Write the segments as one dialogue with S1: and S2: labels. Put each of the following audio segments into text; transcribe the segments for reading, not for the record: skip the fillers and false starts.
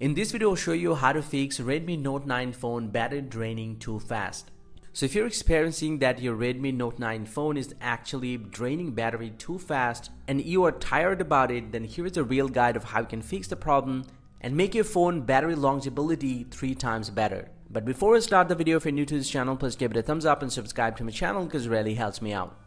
S1: In this video, I'll show you how to fix Redmi Note 9 phone battery draining too fast. So if you're experiencing that your Redmi Note 9 phone is actually draining battery too fast and you are tired about it, then here is a real guide of how you can fix the problem and make your phone battery longevity 3 times better. But before I start the video, if you're new to this channel, please give it a thumbs up and subscribe to my channel because it really helps me out.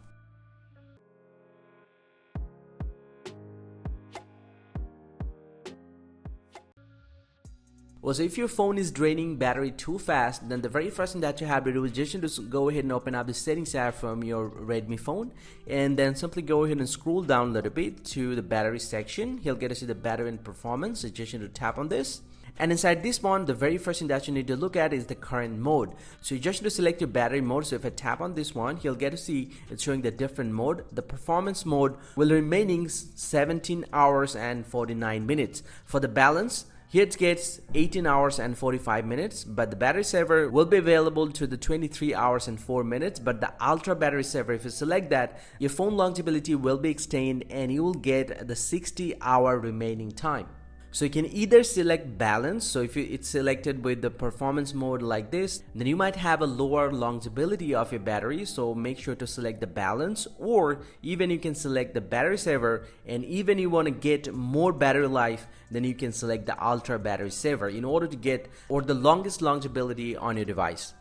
S1: Well, so if your phone is draining battery too fast, then the very first thing that you have to do is just go ahead and open up the settings app from your Redmi phone, and then simply go ahead and scroll down a little bit to the battery section. You'll get to see the battery and performance. So just need to tap on this. And inside this one, the very first thing that you need to look at is the current mode. So you just need to select your battery mode. So if I tap on this one, you'll get to see it's showing the different mode. The performance mode will remaining 17 hours and 49 minutes. For the balance, here it gets 18 hours and 45 minutes, but the battery saver will be available to the 23 hours and 4 minutes. But the ultra battery saver, if you select that, your phone longevity will be extended and you will get the 60-hour remaining time. So you can either select balance. So if it's selected with the performance mode like this, then you might have a lower longevity of your battery. So make sure to select the balance, or even you can select the battery saver, and even you want to get more battery life, then you can select the ultra battery saver in order to get the longest longevity on your device.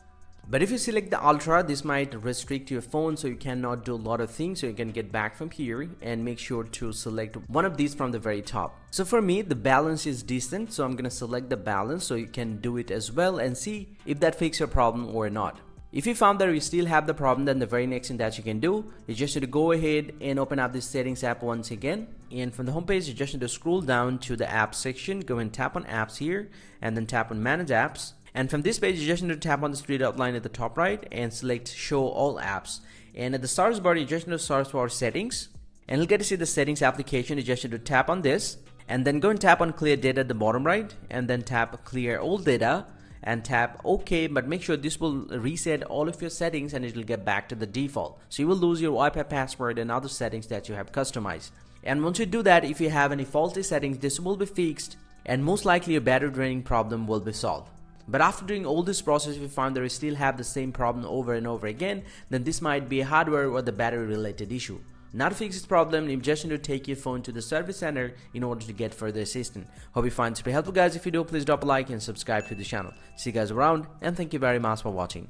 S1: But if you select the Ultra, this might restrict your phone, so you cannot do a lot of things. So you can get back from here and make sure to select one of these from the very top. So for me, the balance is decent, so I'm going to select the balance, so you can do it as well and see if that fixes your problem or not. If you found that you still have the problem, then the very next thing that you can do is just to go ahead and open up the settings app once again. And from the homepage, you just need to scroll down to the apps section, go and tap on apps here, and then tap on manage apps. And from this page, you just need to tap on the three dot line at the top right and select show all apps. And at the search bar, you just need to search for settings, and you'll get to see the settings application. You just need to tap on this and then go and tap on clear data at the bottom right, and then tap clear all data and tap OK. But make sure this will reset all of your settings and it will get back to the default. So you will lose your Wi-Fi password and other settings that you have customized. And once you do that, if you have any faulty settings, this will be fixed and most likely your battery draining problem will be solved. But after doing all this process, if you find that you still have the same problem over and over again, then this might be a hardware or the battery related issue. Now to fix this problem, you just need to take your phone to the service center in order to get further assistance. Hope you find this very helpful, guys. If you do, please drop a like and subscribe to the channel. See you guys around, and thank you very much for watching.